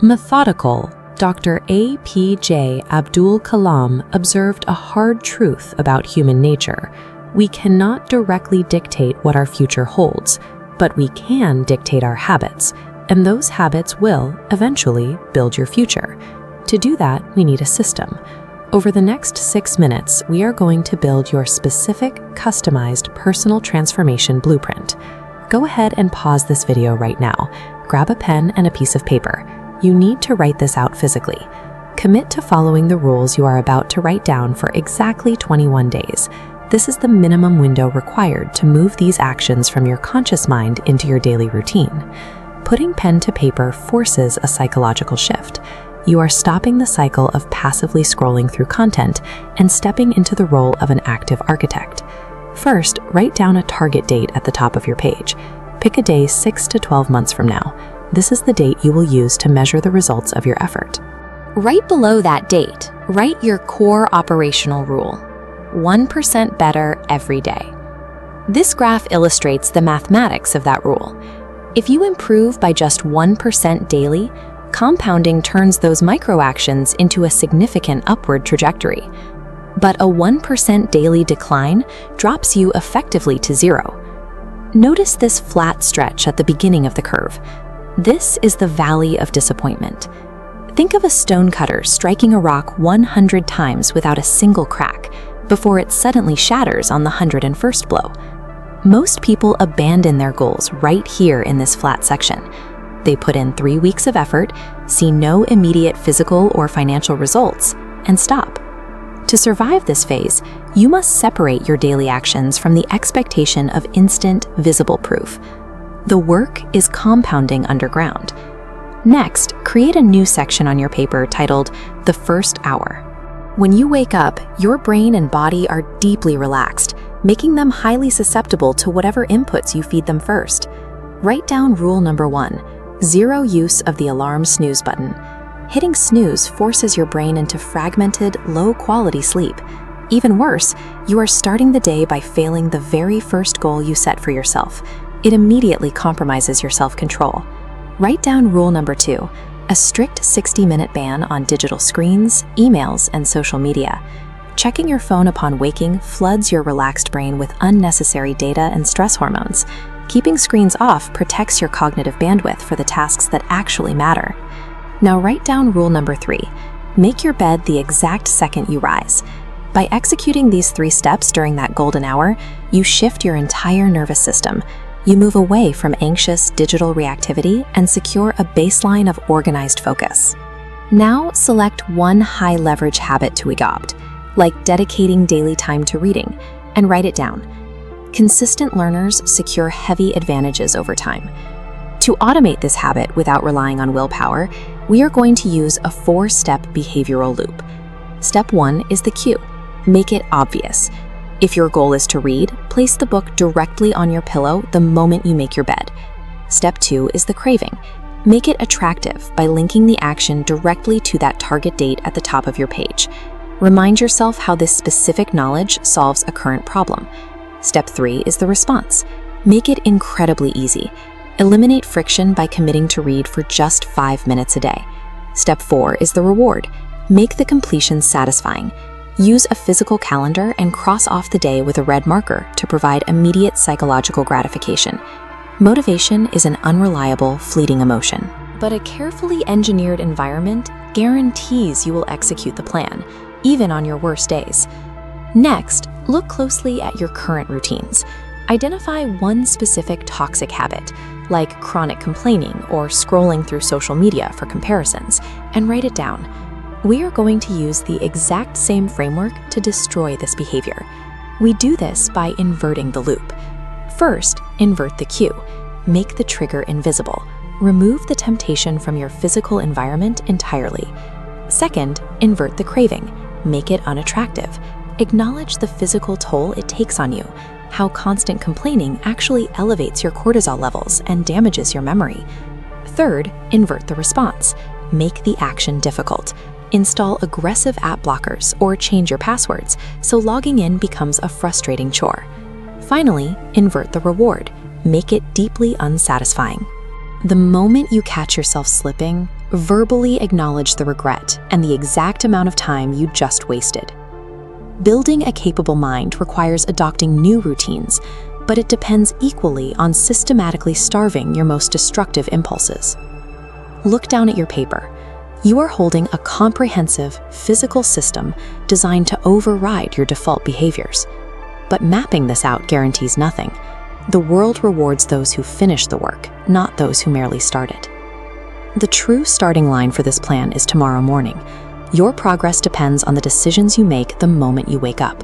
Methodical. Dr. A.P.J. Abdul Kalam observed a hard truth about human nature. We cannot directly dictate what our future holds, but we can dictate our habits, and those habits will, eventually, build your future. To do that, we need a system. Over the next 6 minutes, we are going to build your specific, customized personal transformation blueprint. Go ahead and pause this video right now. Grab a pen and a piece of paper. You need to write this out physically. Commit to following the rules you are about to write down for exactly 21 days. This is the minimum window required to move these actions from your conscious mind into your daily routine. Putting pen to paper forces a psychological shift. You are stopping the cycle of passively scrolling through content and stepping into the role of an active architect. First, write down a target date at the top of your page. Pick a day 6 to 12 months from now. This is the date you will use to measure the results of your effort. Right below that date, write your core operational rule: 1% better every day. This graph illustrates the mathematics of that rule. If you improve by just 1% daily, compounding turns those micro-actions into a significant upward trajectory. But a 1% daily decline drops you effectively to 0. Notice this flat stretch at the beginning of the curve. This is the valley of disappointment. Think of a stonecutter striking a rock 100 times without a single crack before it suddenly shatters on the 101st blow. Most people abandon their goals right here in this flat section. They put in 3 weeks of effort, see no immediate physical or financial results, and stop. To survive this phase, you must separate your daily actions from the expectation of instant, visible proof. The work is compounding underground. Next, create a new section on your paper titled The First Hour. When you wake up, your brain and body are deeply relaxed, making them highly susceptible to whatever inputs you feed them first. Write down rule number 1, 0 use of the alarm snooze button. Hitting snooze forces your brain into fragmented, low-quality sleep. Even worse, you are starting the day by failing the very first goal you set for yourself. It immediately compromises your self-control. Write down rule number 2, a strict 60-minute ban on digital screens, emails, and social media. Checking your phone upon waking floods your relaxed brain with unnecessary data and stress hormones. Keeping screens off protects your cognitive bandwidth for the tasks that actually matter. Now write down rule number 3, make your bed the exact second you rise. By executing these 3 steps during that golden hour, you shift your entire nervous system. You move away from anxious digital reactivity and secure a baseline of organized focus. Now select one high-leverage habit to adopt, like dedicating daily time to reading, and write it down. Consistent learners secure heavy advantages over time. To automate this habit without relying on willpower, we are going to use a 4-step behavioral loop. Step 1 is the cue. Make it obvious. If your goal is to read, place the book directly on your pillow the moment you make your bed. Step 2 is the craving. Make it attractive by linking the action directly to that target date at the top of your page. Remind yourself how this specific knowledge solves a current problem. Step 3 is the response. Make it incredibly easy. Eliminate friction by committing to read for just 5 minutes a day. Step 4 is the reward. Make the completion satisfying. Use a physical calendar and cross off the day with a red marker to provide immediate psychological gratification. Motivation is an unreliable, fleeting emotion, but a carefully engineered environment guarantees you will execute the plan, even on your worst days. Next, look closely at your current routines. Identify one specific toxic habit, like chronic complaining or scrolling through social media for comparisons, and write it down. We are going to use the exact same framework to destroy this behavior. We do this by inverting the loop. First, invert the cue. Make the trigger invisible. Remove the temptation from your physical environment entirely. Second, invert the craving. Make it unattractive. Acknowledge the physical toll it takes on you, how constant complaining actually elevates your cortisol levels and damages your memory. Third, invert the response. Make the action difficult. Install aggressive app blockers or change your passwords so logging in becomes a frustrating chore. Finally, invert the reward. Make it deeply unsatisfying. The moment you catch yourself slipping, Verbally acknowledge the regret and the exact amount of time you just wasted. Building a capable mind requires adopting new routines, but it depends equally on systematically starving your most destructive impulses. Look down at your paper. You are holding a comprehensive physical system designed to override your default behaviors. But mapping this out guarantees nothing. The world rewards those who finish the work, not those who merely start it. The true starting line for this plan is tomorrow morning. Your progress depends on the decisions you make the moment you wake up.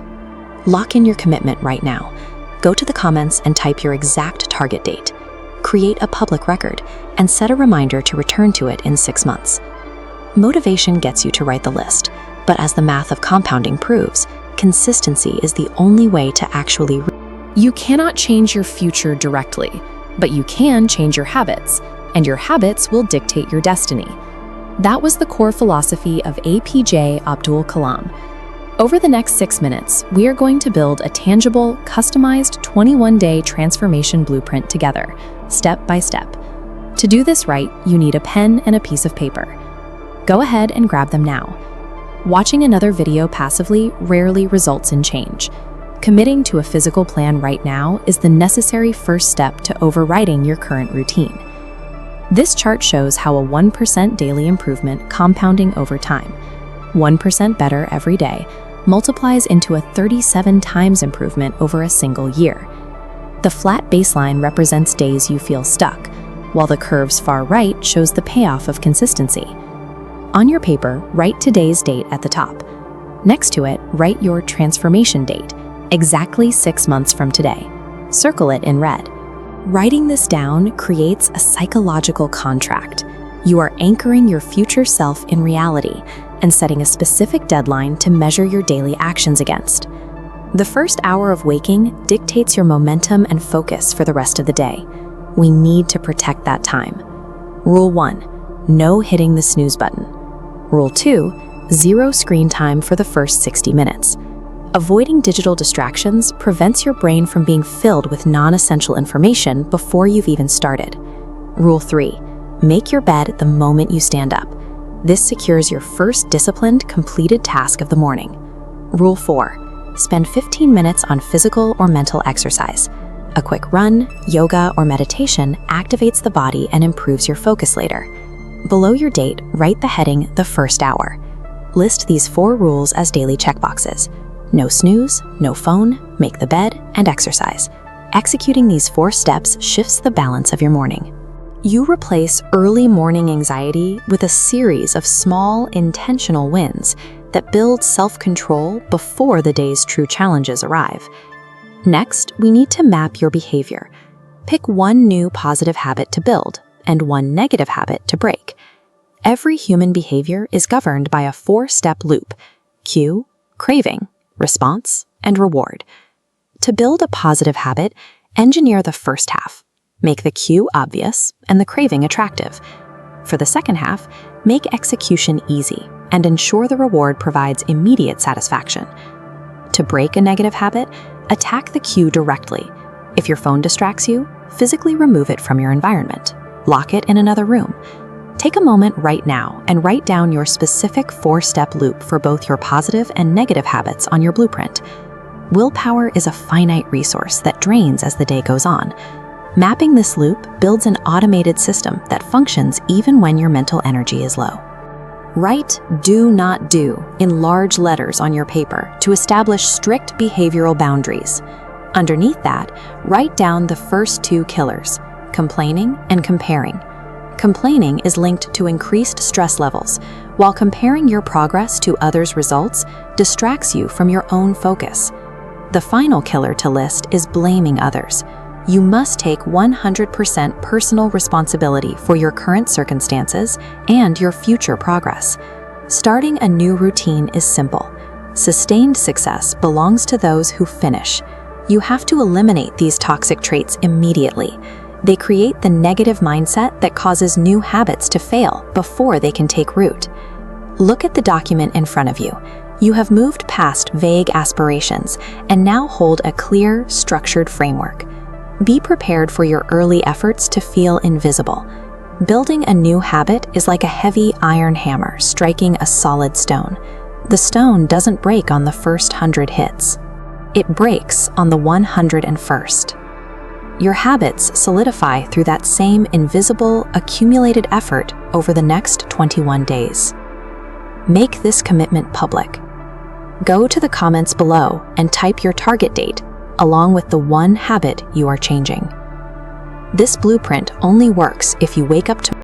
Lock in your commitment right now. Go to the comments and type your exact target date. Create a public record and set a reminder to return to it in 6 months. Motivation gets you to write the list, but as the math of compounding proves, consistency is the only way to actually. You cannot change your future directly, but you can change your habits, and your habits will dictate your destiny. That was the core philosophy of APJ Abdul Kalam. Over the next 6 minutes, we are going to build a tangible, customized 21-day transformation blueprint together, step by step. To do this right, you need a pen and a piece of paper. Go ahead and grab them now. Watching another video passively rarely results in change. Committing to a physical plan right now is the necessary first step to overriding your current routine. This chart shows how a 1% daily improvement compounding over time, 1% better every day, multiplies into a 37 times improvement over a single year. The flat baseline represents days you feel stuck, while the curve's far right shows the payoff of consistency. On your paper, write today's date at the top. Next to it, write your transformation date, exactly 6 months from today. Circle it in red. Writing this down creates a psychological contract. You are anchoring your future self in reality and setting a specific deadline to measure your daily actions against. The first hour of waking dictates your momentum and focus for the rest of the day. We need to protect that time. Rule 1, no hitting the snooze button. Rule 2, 0 screen time for the first 60 minutes. Avoiding digital distractions prevents your brain from being filled with non-essential information before you've even started. Rule 3, make your bed the moment you stand up. This secures your first disciplined, completed task of the morning. Rule 4, spend 15 minutes on physical or mental exercise. A quick run, yoga, or meditation activates the body and improves your focus later. Below your date, write the heading, the first hour. List these 4 rules as daily checkboxes. No snooze, no phone, make the bed, and exercise. Executing these 4 steps shifts the balance of your morning. You replace early morning anxiety with a series of small, intentional wins that build self-control before the day's true challenges arrive. Next, we need to map your behavior. Pick one new positive habit to build and one negative habit to break. Every human behavior is governed by a 4-step loop: cue, craving, response, and reward. To build a positive habit, engineer the first half. Make the cue obvious and the craving attractive. For the second half, make execution easy and ensure the reward provides immediate satisfaction. To break a negative habit, attack the cue directly. If your phone distracts you, physically remove it from your environment. Lock it in another room. Take a moment right now and write down your specific 4-step loop for both your positive and negative habits on your blueprint. Willpower is a finite resource that drains as the day goes on. Mapping this loop builds an automated system that functions even when your mental energy is low. Write "do not do" in large letters on your paper to establish strict behavioral boundaries. Underneath that, write down the first 2 killers: complaining and comparing. Complaining is linked to increased stress levels, while comparing your progress to others' results distracts you from your own focus. The final killer to list is blaming others. You must take 100% personal responsibility for your current circumstances and your future progress. Starting a new routine is simple. Sustained success belongs to those who finish. You have to eliminate these toxic traits immediately. They create the negative mindset that causes new habits to fail before they can take root. Look at the document in front of you. You have moved past vague aspirations and now hold a clear, structured framework. Be prepared for your early efforts to feel invisible. Building a new habit is like a heavy iron hammer striking a solid stone. The stone doesn't break on the first 100 hits. It breaks on the 101st. Your habits solidify through that same invisible, accumulated effort over the next 21 days. Make this commitment public. Go to the comments below and type your target date, along with the one habit you are changing. This blueprint only works if you wake up tomorrow